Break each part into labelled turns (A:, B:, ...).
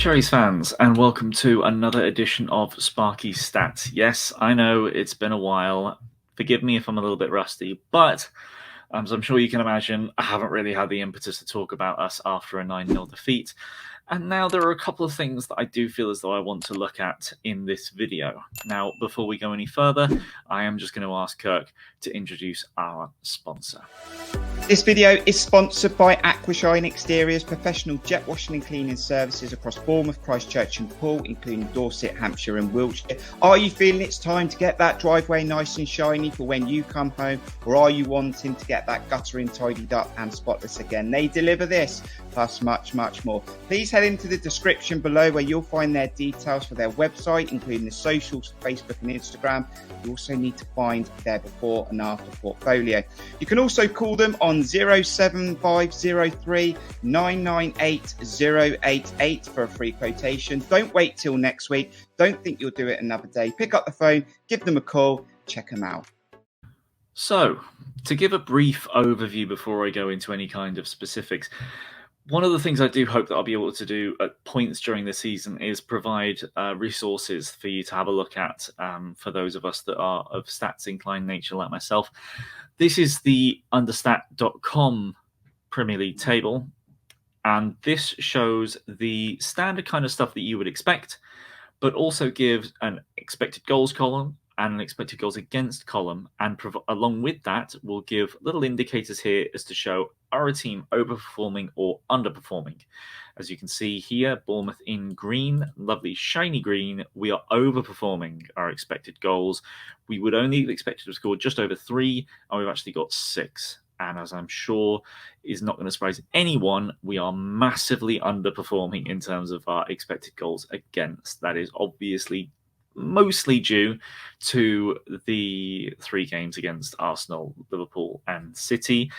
A: Cherries fans, and welcome to another edition of Sparky'S Stats. Yes, I know it's been a while. Forgive me if I'm a little bit rusty, but as I'm sure you can imagine, I haven't really had the impetus to talk about us after a 9-0 defeat. And now there are a couple of things that I do feel as though I want to look at in this video. Now, before we go any further, I am just going to ask Kirk to introduce our sponsor.
B: This video is sponsored by Aquashine Exteriors, professional jet washing and cleaning services across Bournemouth, Christchurch and Poole, including Dorset, Hampshire and Wiltshire. Are you feeling it's time to get that driveway nice and shiny for when you come home, or are you wanting to get that guttering tidied up and spotless again? They deliver this, plus much, much more. Please head into the description below where you'll find their details for their website, including the socials, Facebook and Instagram. You also need to find their before and after portfolio. You can also call them on 07503 998 088 for a free quotation. Don't wait till next week. Don't think you'll do it another day. Pick up the phone, give them a call, check them out.
A: So, to give a brief overview before I go into any kind of specifics, one of the things I do hope that I'll be able to do at points during the season is provide resources for you to have a look at for those of us that are of stats inclined nature like myself. This is the understat.com Premier League table, and this shows the standard kind of stuff that you would expect, but also gives an expected goals column and an expected goals against column, and along with that will give little indicators here as to show are a team overperforming or underperforming. As you can see here, Bournemouth in green, lovely shiny green, we are overperforming our expected goals. We would only have expected to score just over 3, and we've actually got 6. And as I'm sure is not going to surprise anyone, we are massively underperforming in terms of our expected goals against. That is obviously mostly due to the 3 games against Arsenal, Liverpool and City,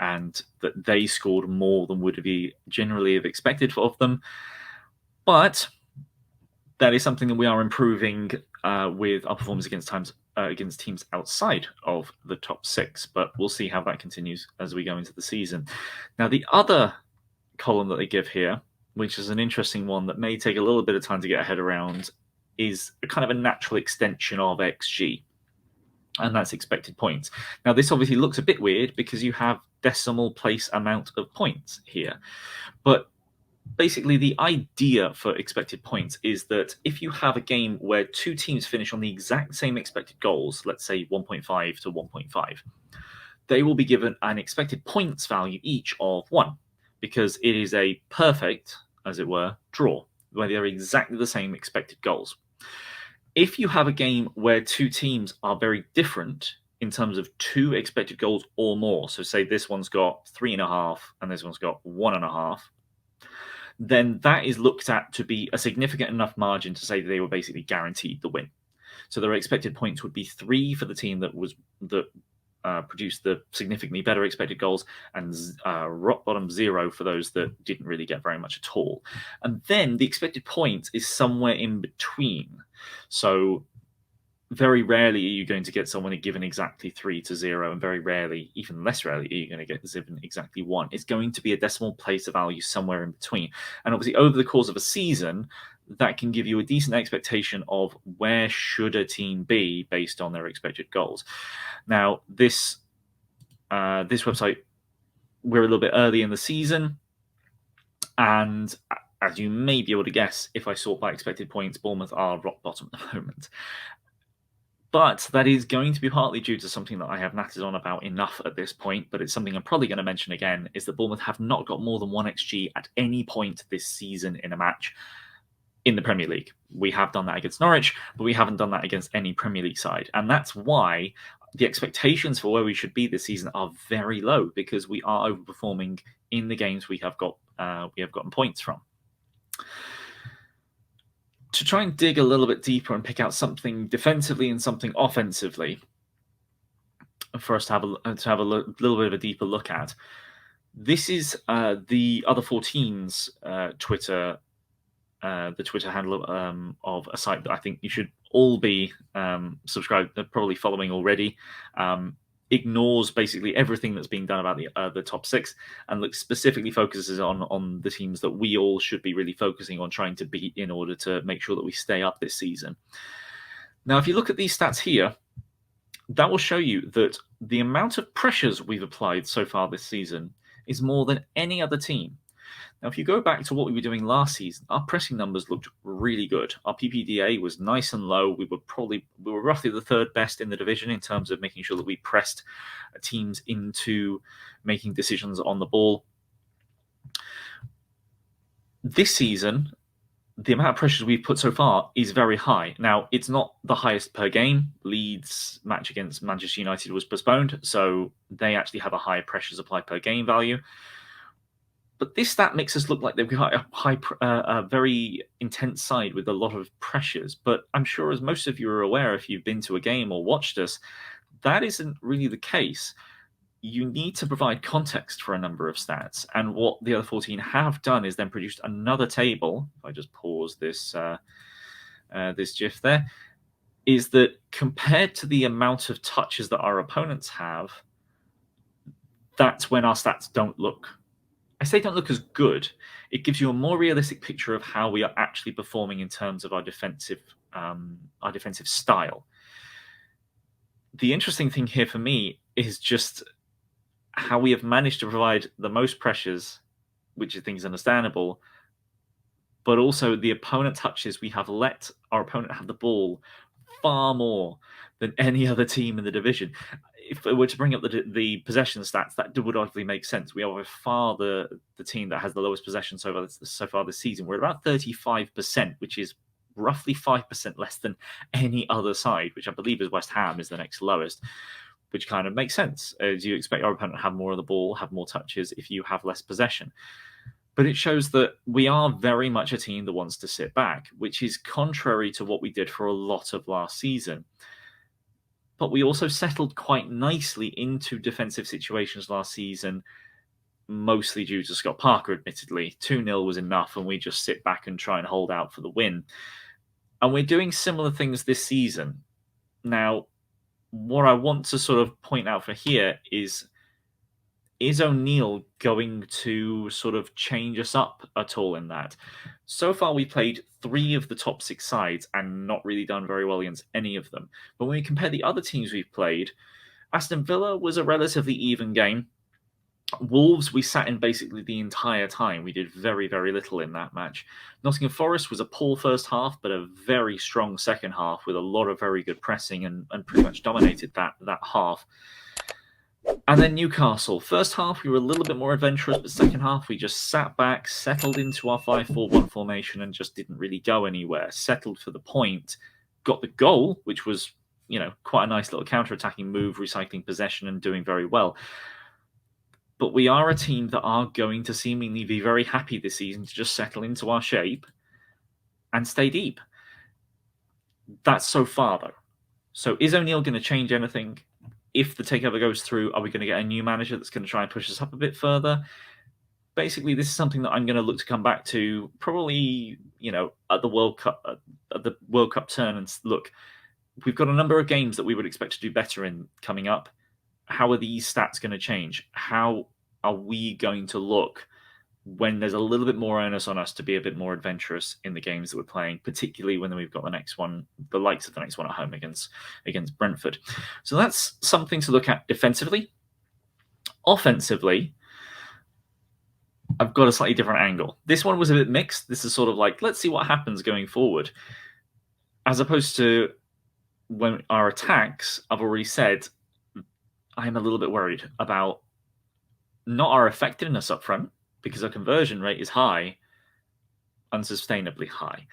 A: and that they scored more than would be generally have expected of them. But that is something that we are improving with our performance against teams outside of the top 6. But we'll see how that continues as we go into the season. Now, the other column that they give here, which is an interesting one that may take a little bit of time to get a head around, is a kind of a natural extension of XG, and that's expected points. Now, this obviously looks a bit weird because you have decimal place amount of points here. But basically, the idea for expected points is that if you have a game where 2 teams finish on the exact same expected goals, let's say 1.5 to 1.5, they will be given an expected points value each of 1, because it is a perfect, as it were, draw, where they're exactly the same expected goals. If you have a game where 2 teams are very different in terms of 2 expected goals or more, so say this one's got 3.5 and this one's got 1.5, then that is looked at to be a significant enough margin to say that they were basically guaranteed the win. So their expected points would be 3 for the team that produced the significantly better expected goals, and rock bottom 0 for those that didn't really get very much at all. And then the expected point is somewhere in between. So very rarely are you going to get someone given exactly 3 to 0, and very rarely, even less rarely, are you going to get given exactly 1. It's going to be a decimal place of value somewhere in between. And obviously over the course of a season, that can give you a decent expectation of where should a team be based on their expected goals. Now, this website, we're a little bit early in the season, and as you may be able to guess, if I sort by expected points, Bournemouth are rock bottom at the moment. But that is going to be partly due to something that I have nattered on about enough at this point, but it's something I'm probably going to mention again, is that Bournemouth have not got more than 1 XG at any point this season in a match in the Premier League. We have done that against Norwich, but we haven't done that against any Premier League side. And that's why the expectations for where we should be this season are very low, because we are overperforming in the games we have gotten points from. To try and dig a little bit deeper and pick out something defensively and something offensively for us to have a little bit of a deeper look at, this is the other 14's Twitter, the Twitter handle of a site that I think you should all be subscribed, probably following already. ignores basically everything that's being done about the top six and specifically focuses on the teams that we all should be really focusing on trying to beat in order to make sure that we stay up this season. Now, if you look at these stats here, that will show you that the amount of pressures we've applied so far this season is more than any other team. Now, if you go back to what we were doing last season, our pressing numbers looked really good. Our PPDA was nice and low. We were roughly the third best in the division in terms of making sure that we pressed teams into making decisions on the ball. This season, the amount of pressures we've put so far is very high. Now, it's not the highest per game. Leeds' match against Manchester United was postponed, so they actually have a higher pressures applied per game value. But this stat makes us look like they've got a very intense side with a lot of pressures. But I'm sure, as most of you are aware, if you've been to a game or watched us, that isn't really the case. You need to provide context for a number of stats. And what the other 14 have done is then produced another table. If I just pause this GIF there, is that compared to the amount of touches that our opponents have, that's when our stats don't look. I say don't look as good. It gives you a more realistic picture of how we are actually performing in terms of our defensive style. The interesting thing here for me is just how we have managed to provide the most pressures, which I think is understandable, but also the opponent touches. We have let our opponent have the ball far more than any other team in the division. If we were to bring up the possession stats, that would obviously make sense. We are by far the team that has the lowest possession so far this season. We're at about 35%, which is roughly 5% less than any other side, which I believe is West Ham is the next lowest, which kind of makes sense. As you expect your opponent to have more of the ball, have more touches if you have less possession. But it shows that we are very much a team that wants to sit back, which is contrary to what we did for a lot of last season. But we also settled quite nicely into defensive situations last season, mostly due to Scott Parker, admittedly. 2-0 was enough, and we just sit back and try and hold out for the win. And we're doing similar things this season. Now, what I want to sort of point out for here is O'Neill going to sort of change us up at all in that? So far, we played 3 of the top 6 sides and not really done very well against any of them. But when we compare the other teams we've played, Aston Villa was a relatively even game. Wolves, we sat in basically the entire time. We did very, very little in that match. Nottingham Forest was a poor first half, but a very strong second half with a lot of very good pressing and pretty much dominated that half. And then Newcastle. First half, we were a little bit more adventurous, but second half, we just sat back, settled into our 5-4-1 formation and just didn't really go anywhere. Settled for the point, got the goal, which was, quite a nice little counter-attacking move, recycling possession and doing very well. But we are a team that are going to seemingly be very happy this season to just settle into our shape and stay deep. That's so far, though. So is O'Neill going to change anything? If the takeover goes through, are we going to get a new manager that's going to try and push us up a bit further? Basically, this is something that I'm going to look to come back to probably, at the World Cup turn and look. We've got a number of games that we would expect to do better in coming up. How are these stats going to change? How are we going to look when there's a little bit more onus on us to be a bit more adventurous in the games that we're playing, particularly when we've got the next one, the likes of the next one at home against Brentford. So that's something to look at defensively. Offensively, I've got a slightly different angle. This one was a bit mixed. This is sort of like, let's see what happens going forward. As opposed to when our attacks, I've already said, I'm a little bit worried about not our effectiveness up front, because our conversion rate is high, unsustainably high.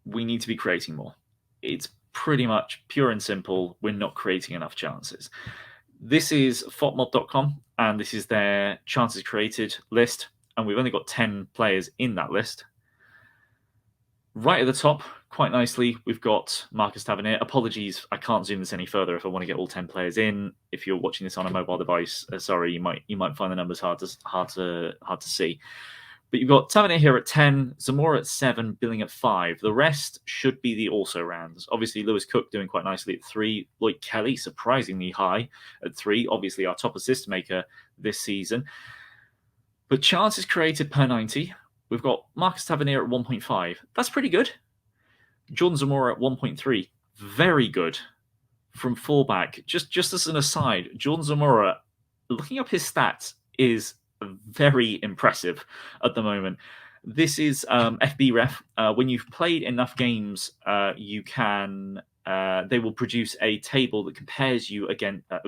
A: We need to be creating more. It's pretty much pure and simple. We're not creating enough chances. This is fotmob.com, and this is their chances created list, and we've only got 10 players in that list. Right at the top, quite nicely, we've got Marcus Tavernier. Apologies, I can't zoom this any further if I want to get all 10 players in. If you're watching this on a mobile device, sorry, you might find the numbers hard to see. But you've got Tavernier here at 10, Zamora at 7, Billing at 5. The rest should be the also-rans. Obviously, Lewis Cook doing quite nicely at 3. Lloyd Kelly, surprisingly high at 3. Obviously, our top assist maker this season. But chances created per 90, we've got Marcus Tavernier at 1.5. That's pretty good. Jordan Zamora at 1.3. Very good. From fullback. Just as an aside, Jordan Zamora, looking up his stats, is very impressive at the moment. This is FB Ref. When you've played enough games, you can. They will produce a table that compares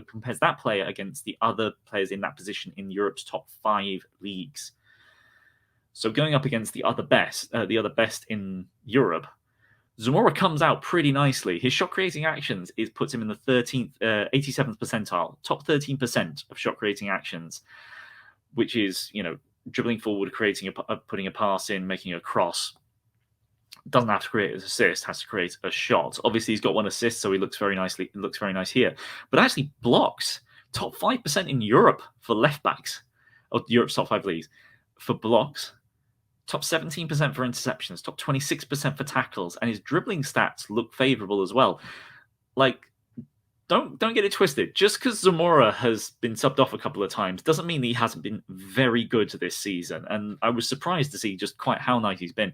A: compares that player against the other players in that position in Europe's top 5 leagues. So going up against the other best in Europe, Zamora comes out pretty nicely. His shot creating actions puts him in the 87th percentile, top 13% of shot creating actions, which is, dribbling forward, putting a pass in, making a cross. Doesn't have to create an assist, has to create a shot. Obviously, he's got 1 assist, so he looks very nice here. But actually, blocks, top 5% in Europe for left backs, or Europe's top 5 leagues for blocks. Top 17% for interceptions, top 26% for tackles, and his dribbling stats look favourable as well. Don't get it twisted. Just because Zamora has been subbed off a couple of times doesn't mean that he hasn't been very good this season. And I was surprised to see just quite how nice he's been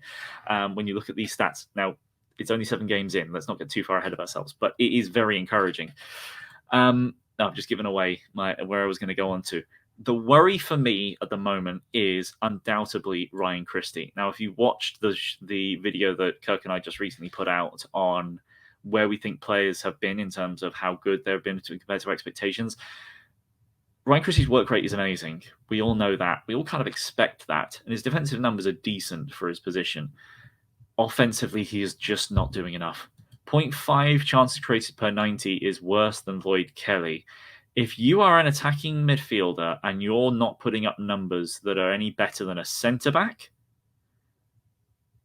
A: when you look at these stats. Now, it's only 7 games in. Let's not get too far ahead of ourselves, but it is very encouraging. I've just given away where I was going to go on to. The worry for me at the moment is undoubtedly Ryan Christie. Now, if you watched the video that Kirk and I just recently put out on where we think players have been in terms of how good they've been compared to expectations, Ryan Christie's work rate is amazing. We all know that. We all kind of expect that. And his defensive numbers are decent for his position. Offensively, he is just not doing enough. 0.5 chances created per 90 is worse than Lloyd Kelly. If you are an attacking midfielder and you're not putting up numbers that are any better than a centre-back,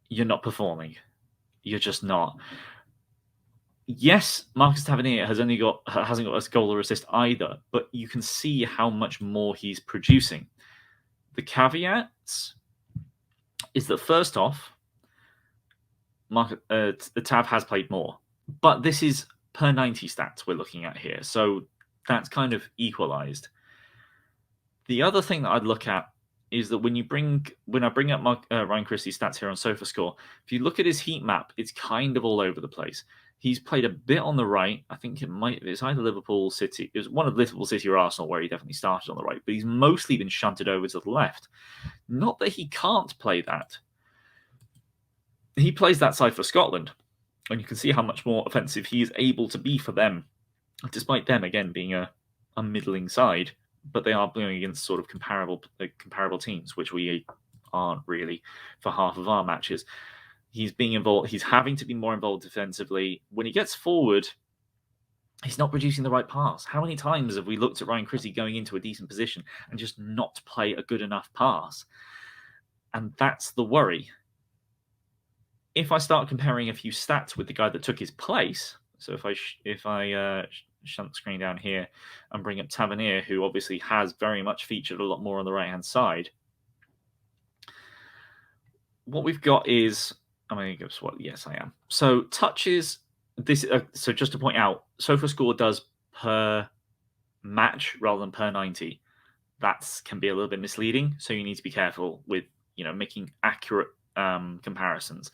A: you're not performing. You're just not. Yes, Marcus Tavernier hasn't got a goal or assist either, but you can see how much more he's producing. The caveats is that first off, the Tav has played more, but this is per 90 stats we're looking at here, so that's kind of equalized. The other thing that I'd look at is that when I bring up Ryan Christie's stats here on SofaScore, if you look at his heat map, it's kind of all over the place. He's played a bit on the right. I think it's either Liverpool City. It was one of Liverpool City or Arsenal where he definitely started on the right, but he's mostly been shunted over to the left. Not that he can't play that. He plays that side for Scotland, and you can see how much more offensive he is able to be for them, despite them, again, being a middling side. But they are playing against sort of comparable teams, which we aren't really for half of our matches. He's being involved. He's having to be more involved defensively. When he gets forward, he's not producing the right pass. How many times have we looked at Ryan Christie going into a decent position and just not play a good enough pass? And that's the worry. If I start comparing a few stats with the guy that took his place, so if I shunt the screen down here and bring up Tavernier, who obviously has very much featured a lot more on the right-hand side, what we've got is, yes, I am. So touches, so just to point out, SofaScore does per match rather than per 90. That can be a little bit misleading, so you need to be careful with, making accurate comparisons.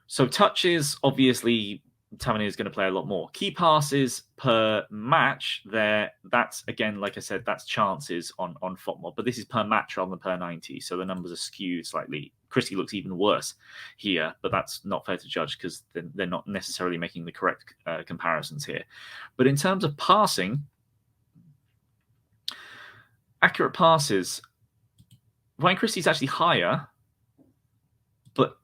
A: So touches, obviously, Tavernier is going to play a lot more. Key passes per match, that's, again, like I said, that's chances on FOTMOB, but this is per match rather than per 90, so the numbers are skewed slightly. Christie looks even worse here, but that's not fair to judge because they're not necessarily making the correct comparisons here. But in terms of passing, accurate passes, Ryan Christie's actually higher, but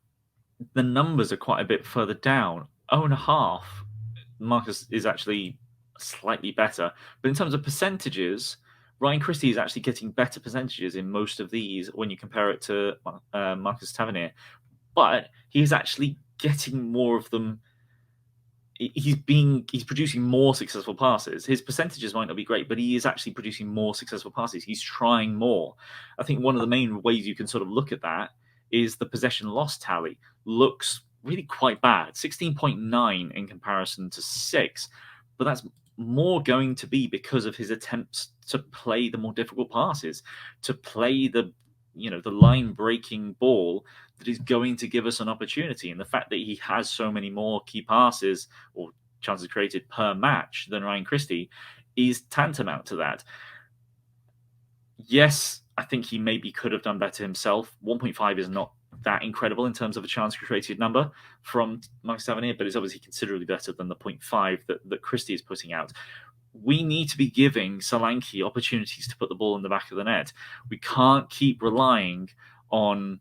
A: the numbers are quite a bit further down. 0.5, Marcus is actually slightly better. But in terms of percentages, Ryan Christie is actually getting better percentages in most of these when you compare it to Marcus Tavernier. But he's actually getting more of them. he's producing more successful passes. His percentages might not be great, but he is actually producing more successful passes. He's trying more. I think one of the main ways you can sort of look at that is the possession loss tally looks really quite bad. 16.9 in comparison to 6, but that's more going to be because of his attempts to play the more difficult passes, to play the line breaking ball that is going to give us an opportunity. And the fact that he has so many more key passes or chances created per match than Ryan Christie is tantamount to that. Yes, I think he maybe could have done better himself. 1.5 is not that incredible in terms of a chance created number from Marc Davies, but it's obviously considerably better than the 0.5 that Christie is putting out. We need to be giving Solanke opportunities to put the ball in the back of the net. We can't keep relying on,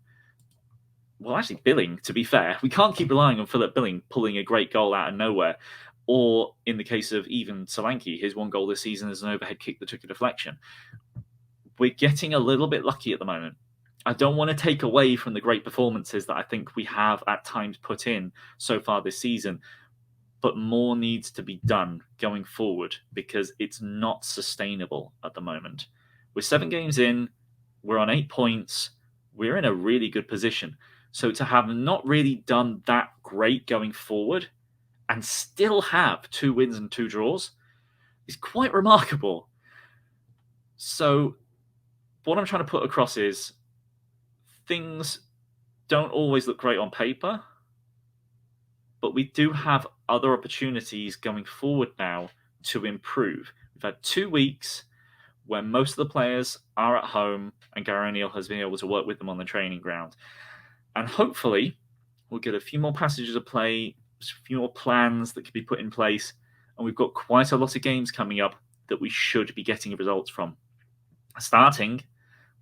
A: well, actually Billing, to be fair. We can't keep relying on Philip Billing pulling a great goal out of nowhere. Or in the case of even Solanke, his one goal this season is an overhead kick that took a deflection. We're getting a little bit lucky at the moment. I don't want to take away from the great performances that I think we have at times put in so far this season, but more needs to be done going forward because it's not sustainable at the moment. We're 7 games in, we're on 8 points, we're in a really good position. So to have not really done that great going forward and still have 2 wins and 2 draws is quite remarkable. So what I'm trying to put across is things don't always look great on paper, but we do have other opportunities going forward now to improve. We've had 2 weeks where most of the players are at home and Gary O'Neill has been able to work with them on the training ground. And hopefully we'll get a few more passages of play, a few more plans that can be put in place, and we've got quite a lot of games coming up that we should be getting results from. Starting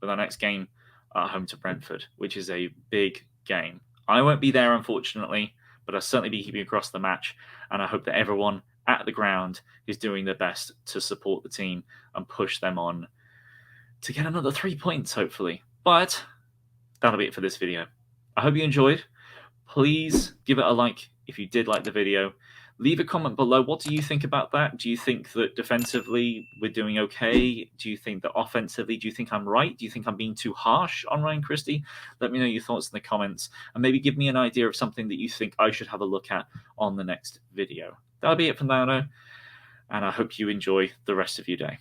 A: with our next game at home to Brentford, which is a big game. I won't be there, unfortunately, but I'll certainly be keeping across the match, and I hope that everyone at the ground is doing their best to support the team and push them on to get another 3 points, hopefully. But that'll be it for this video. I hope you enjoyed. Please give it a like if you did like the video. Leave a comment below. What do you think about that? Do you think that defensively we're doing okay? Do you think that offensively, do you think I'm right? Do you think I'm being too harsh on Ryan Christie? Let me know your thoughts in the comments and maybe give me an idea of something that you think I should have a look at on the next video. That'll be it for now, and I hope you enjoy the rest of your day.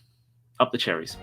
A: Up the cherries.